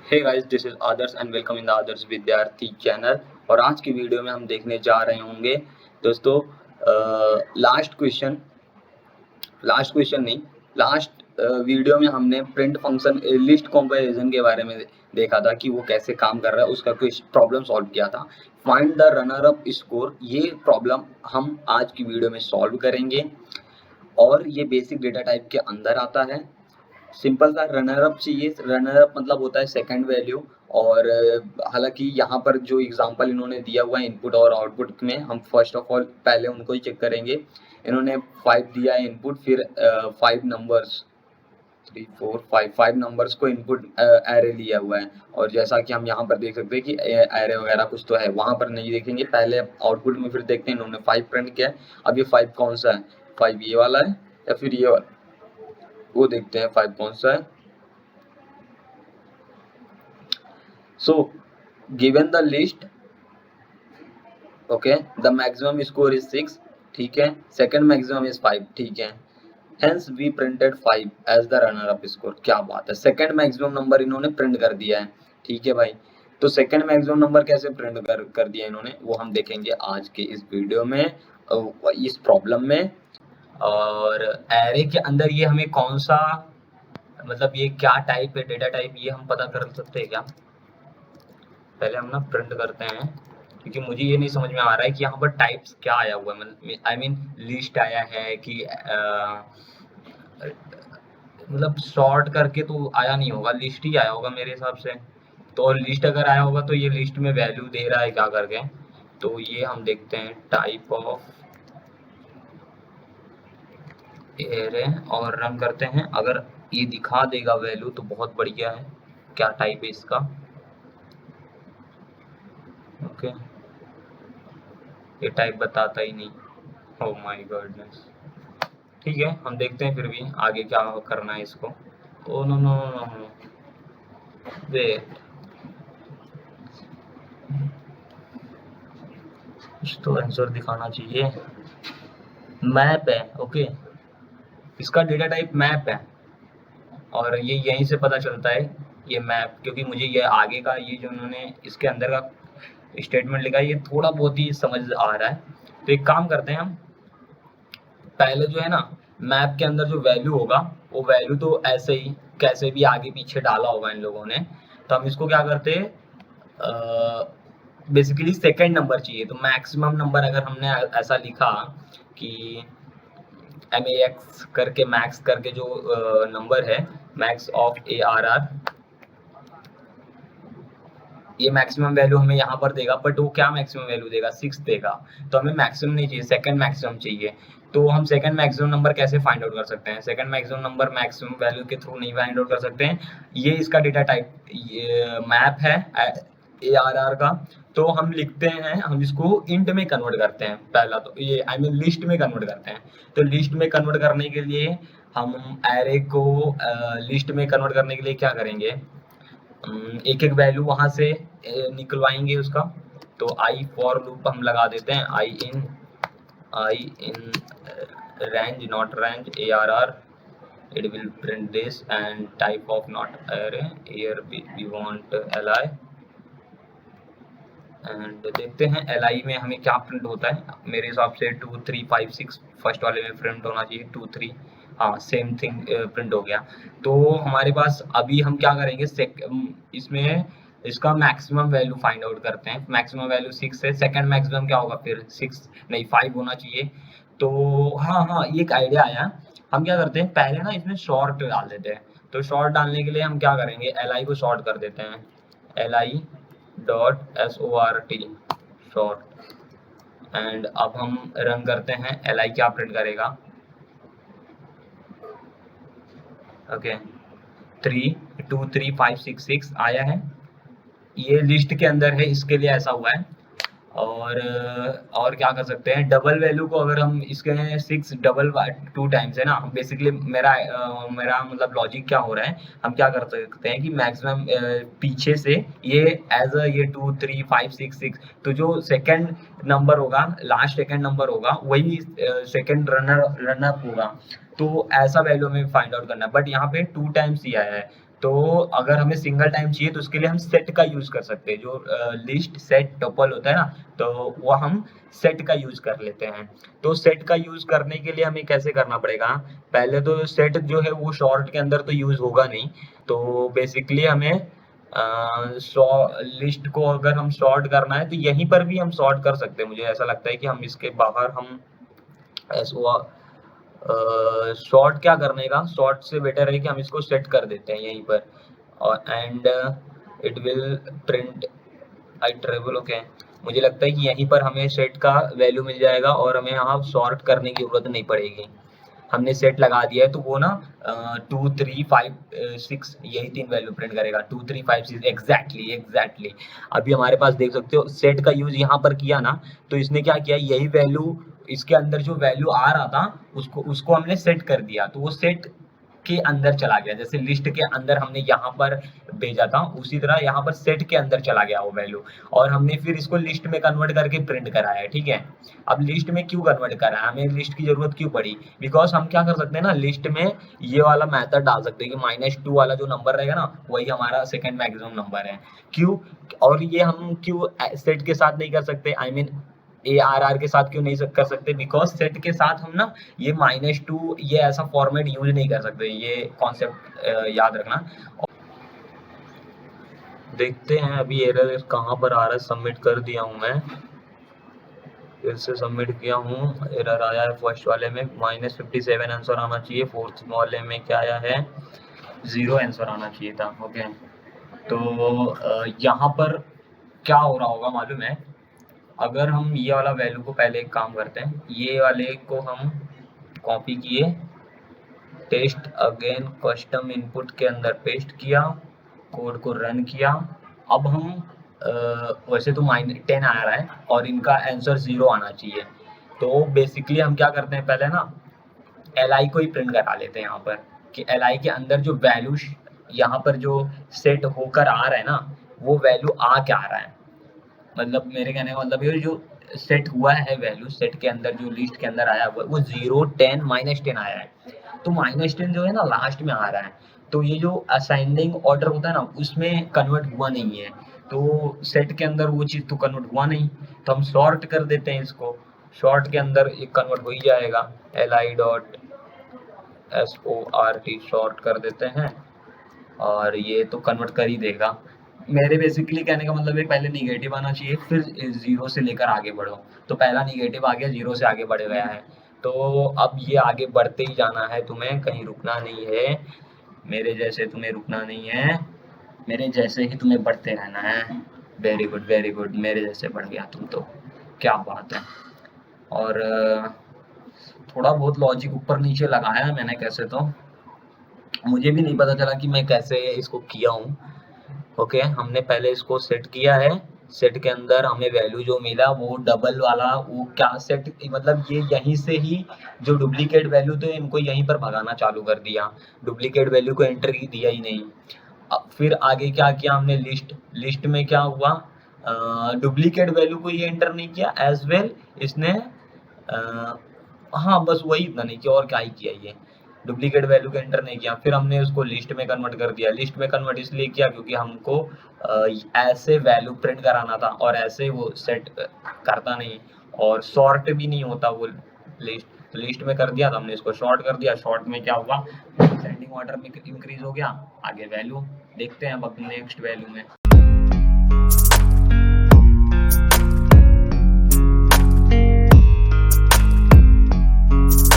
Hey guys, this is Adarsh and welcome in the Adarsh Vidyarthi channel. और आज की वीडियो में हम देखने जा रहे होंगे दोस्तों लास्ट वीडियो में हमने प्रिंट फंक्शन लिस्ट कंपैरिजन के बारे में देखा था कि वो कैसे काम कर रहा है, उसका कुछ प्रॉब्लम सॉल्व किया था। Find the runner up score, ये प्रॉब्लम हम आज की वीडियो में सॉल्व करेंगे और ये बेसिक डेटा टाइप के अंदर आता है। सिंपल सा रनर अप चाहिए। रनर अप मतलब होता है सेकंड वैल्यू। और हालांकि यहाँ पर जो एग्जांपल इन्होंने दिया हुआ है इनपुट और आउटपुट में, हम फर्स्ट ऑफ ऑल पहले उनको ही चेक करेंगे। इन्होंने 5 दिया है इनपुट, फिर 5 नंबर्स 3 4 5 नंबर्स को इनपुट एरे लिया हुआ है। और जैसा कि हम यहाँ पर देख सकते हैं कि एरे वगैरह कुछ तो है, वहाँ पर नहीं देखेंगे, पहले आउटपुट में फिर देखते हैं इन्होंने 5 प्रिंट किया है। अब ये 5 कौन सा है, 5 ये वाला है या फिर ये वाला, वो देखते हैं 5 कौन सा है। So given the list, okay, the maximum score is 6, ठीक है, सेकंड मैक्सिमम इज 5, ठीक है, hence we printed 5 as the runner up score. क्या बात है, सेकंड मैक्सिमम नंबर इन्होंने प्रिंट कर दिया है। ठीक है भाई, तो सेकंड मैक्सिमम नंबर कैसे प्रिंट कर दिया इन्होंने, वो हम देखेंगे आज के इस वीडियो में, इस प्रॉब्लम में। और एरे के अंदर ये हमें कौन सा, मतलब ये क्या टाइप है, डेटा टाइप, ये हम पता कर सकते हैं क्या? पहले हम ना प्रिंट करते हैं, क्योंकि मुझे ये नहीं समझ में आ रहा है कि यहाँ पर टाइप्स क्या आया हुआ है। आई मीन लिस्ट आया है कि मतलब शॉर्ट करके तो आया नहीं होगा, लिस्ट ही आया होगा मेरे हिसाब से। तो लिस्ट अगर आया होगा तो ये लिस्ट में वैल्यू दे रहा है क्या करके, तो ये हम देखते हैं टाइप ऑफ एरे और रन करते हैं। अगर ये दिखा देगा वैल्यू तो बहुत बढ़िया है। क्या टाइप है इसका, ओके, ये टाइप बताता ही नहीं। Oh my goodness. ठीक है, हम देखते हैं फिर भी आगे क्या करना है इसको। Oh no no no no, wait, कुछ तो आंसर दिखाना चाहिए। मैप है, ओके, इसका डेटा टाइप मैप है और ये यहीं से पता चलता है ये मैप, क्योंकि मुझे ये आगे का ये जो उन्होंने इसके अंदर का स्टेटमेंट लिखा है ये थोड़ा बहुत ही समझ आ रहा है। तो एक काम करते हैं हम, पहले जो है ना मैप के अंदर जो वैल्यू होगा वो वैल्यू तो ऐसे ही कैसे भी आगे पीछे डाला होगा इन लोगों ने, तो हम इसको क्या करते हैं, बेसिकली सेकंड नंबर चाहिए। तो मैक्सिमम नंबर अगर हमने ऐसा लिखा कि MAX करके, मैक्स करके जो नंबर है, मैक्स ऑफ ARR, ये मैक्सिमम वैल्यू हमें यहाँ पर देगा, बट वो क्या मैक्सिमम वैल्यू देगा, 6 देगा। तो हमें मैक्सिमम नहीं चाहिए, सेकंड मैक्सिमम चाहिए। तो हम सेकंड मैक्सिमम नंबर कैसे फाइंड आउट कर सकते हैं? Second maximum number maximum value के थ्रू नहीं फाइंड आउट कर सकते हैं। ये इसका डेटा टाइप मैप है ARR का, तो हम लिखते हैं, हम इसको इंट में कन्वर्ट करते हैं। पहला तो ये आई मीन लिस्ट में कन्वर्ट करते हैं। तो लिस्ट में कन्वर्ट करने के लिए हम एरे को लिस्ट में कन्वर्ट करने के लिए क्या करेंगे, एक एक वैल्यू वहां से निकलवाएंगे उसका। तो आई फॉर लूप हम लगा देते हैं, आई इन range not range ARR, it will print this and type of not array, here we want li, and देखते हैं li में हमें क्या प्रिंट होता है। मेरे हिसाब से 2 3 5 6 फर्स्ट वाले में प्रिंट होना चाहिए, 2 3, हाँ सेम थिंग प्रिंट हो गया। तो हमारे पास अभी हम क्या करेंगे, इसमें इसका मैक्सिमम वैल्यू फाइंड आउट करते हैं। मैक्सिमम वैल्यू 6 है, सेकंड मैक्सिमम क्या होगा फिर, 6 नहीं 5 होना चाहिए। तो हाँ, ये एक आइडिया आया, हम क्या करते हैं पहले ना इसमें शॉर्ट डाल देते हैं। तो शॉर्ट डालने के लिए हम क्या करेंगे, li को शॉर्ट कर देते हैं, li dot SORT short, and अब हम रन करते हैं। li क्या प्रिंट करेगा, ओके, 3 2 3 5 6 6 आया है। ये लिस्ट के अंदर है, इसके लिए ऐसा हुआ है। और क्या कर सकते हैं, डबल वैल्यू को अगर हम इसके 6 डबल 2 टाइम्स है ना, बेसिकली मेरा मतलब लॉजिक क्या हो रहा है, हम क्या कर सकते हैं कि मैक्सिमम पीछे से ये एज अ ये 2 3 5 6 6, तो जो सेकंड नंबर होगा, लास्ट सेकंड नंबर होगा, वही सेकंड रनर अप होगा। तो ऐसा वैल्यू हमें फाइंड आउट करना है, बट यहाँ पे 2 टाइम्स ही आया है। तो अगर हमें सिंगल टाइम चाहिए तो उसके लिए हम सेट का यूज कर सकते हैं, जो लिस्ट सेट टपल होता है ना, तो वो हम सेट का यूज कर लेते हैं। तो सेट का यूज करने के लिए हमें कैसे करना पड़ेगा, पहले तो सेट जो है वो शॉर्ट के अंदर तो यूज होगा नहीं, तो बेसिकली हमें लिस्ट को अगर हम सॉर्ट करना है तो यहीं पर भी हम सॉर्ट कर सकते हैं। मुझे ऐसा लगता है कि हम इसके बाहर हम ऐसा शॉर्ट क्या करने का, शॉर्ट से बेटर है कि हम इसको सेट कर देते हैं यहीं पर, और and it will print I travel. Okay, मुझे लगता है कि यहीं पर हमें सेट का वैल्यू मिल जाएगा और हमें यहाँ सॉर्ट करने की जरूरत नहीं पड़ेगी। हमने सेट लगा दिया है तो वो ना 2 3 5 6 यही 3 वैल्यू प्रिंट करेगा, 2 3 5 6 एग्जैक्टली। अभी हमारे पास देख सकते हो सेट का यूज यहाँ पर किया ना, तो इसने क्या किया, यही वैल्यू इसके अंदर जो वैल्यू आ रहा था उसको उसको हमने सेट कर दिया, तो वो सेट के अंदर चला गया। जैसे लिस्ट के अंदर हमने यहाँ पर भेजा था, उसी तरह यहाँ पर सेट के अंदर चला गया वो वैल्यू, और हमने फिर इसको लिस्ट में कन्वर्ट करके प्रिंट कराया है। ठीक है, अब लिस्ट में क्यों कन्वर्ट करा है, हमें लिस्ट की जरूरत क्यों पड़ी, बिकॉज हम क्या कर सकते हैं ना, लिस्ट में ये वाला मेथड डाल सकते हैं कि -2 वाला जो नंबर रहेगा ना वही हमारा सेकंड मैक्सिमम नंबर है। क्यों, और ये हम क्यों सेट के साथ नहीं कर सकते, आई मीन ARR के साथ क्यों नहीं कर सकते, बिकॉज सेट के साथ हम ना ये -2 ये ऐसा फॉर्मेट यूज नहीं कर सकते, ये कॉन्सेप्ट याद रखना। देखते हैं अभी एरर कहाँ पर आ रहा है, सबमिट कर दिया हूँ मैं, फिर से सबमिट किया हूँ, एरर आया है फर्स्ट वाले में -57 आंसर आना चाहिए, फोर्थ वाले में क्या आया है 0 आंसर आना चाहिए था। ओके, तो यहाँ पर क्या हो रहा होगा मालूम है, अगर हम ये वाला वैल्यू को पहले एक काम करते हैं, ये वाले को हम कॉपी किए, टेस्ट अगेन कस्टम इनपुट के अंदर पेस्ट किया, कोड को रन किया। अब हम वैसे तो -10 आ रहा है और इनका आंसर 0 आना चाहिए, तो बेसिकली हम क्या करते हैं, पहले ना li को ही प्रिंट करा लेते हैं यहाँ पर, कि li के अंदर जो वैल्यू यहाँ पर जो सेट होकर आ रहा है ना, वो वैल्यू आ क्या आ रहा है, मतलब मेरे कहने का मतलब ये जो सेट हुआ है वैल्यू, सेट के अंदर जो लिस्ट के अंदर आया हुआ है वो 0 10 -10 आया है, तो -10 जो है ना लास्ट में आ रहा है, तो ये जो असाइनिंग ऑर्डर होता है ना उसमें कन्वर्ट हुआ नहीं है, तो सेट के अंदर वो चीज़ तो कन्वर्ट हुआ नहीं, तो हम सॉर्ट कर देते हैं इसको, शॉर्ट के अंदर एक कन्वर्ट हो ही जाएगा, li.sort शॉर्ट कर देते हैं और ये तो कन्वर्ट कर ही देगा। मेरे बेसिकली कहने का मतलब है पहले निगेटिव आना चाहिए फिर 0 से लेकर आगे बढ़ो, तो पहला निगेटिव आ गया, 0 से आगे बढ़ गया है, तो अब ये आगे बढ़ते ही जाना है, तुम्हें कहीं रुकना नहीं है, मेरे जैसे तुम्हें रुकना नहीं है, मेरे जैसे ही तुम्हें बढ़ते रहना है। वेरी गुड, मेरे जैसे बढ़ गया तुम तो, क्या बात है। और थोड़ा बहुत लॉजिक ऊपर नीचे लगाया है मैंने कैसे, तो मुझे भी नहीं पता चला कि मैं कैसे इसको किया हूँ। ओके, हमने पहले इसको सेट किया है, सेट के अंदर हमें वैल्यू जो मिला वो डबल वाला, वो क्या सेट, मतलब ये यहीं से ही जो डुप्लीकेट वैल्यू थे इनको यहीं पर भगाना चालू कर दिया, डुप्लीकेट वैल्यू को एंटर ही दिया ही नहीं। अब फिर आगे क्या किया हमने, लिस्ट में क्या हुआ, डुप्लीकेट वैल्यू को ये एंटर नहीं किया एज वेल, इसने हाँ बस वही, इतना नहीं किया और क्या ही किया, ये डुप्लीकेट वैल्यू को एंटर नहीं किया। फिर हमने उसको लिस्ट में कन्वर्ट कर दिया, लिस्ट में कन्वर्ट इसलिए किया क्योंकि हमको ऐसे वैल्यू प्रिंट कराना था और ऐसे वो सेट करता नहीं और सॉर्ट भी नहीं होता वो लिस्ट में कर दिया, तो हमने इसको शॉर्ट कर दिया। शॉर्ट में क्या हुआ, सेंडिंग ऑर्डर में इंक्रीज हो गया, आगे वैल्यू देखते हैं अब नेक्स्ट वैल्यू में।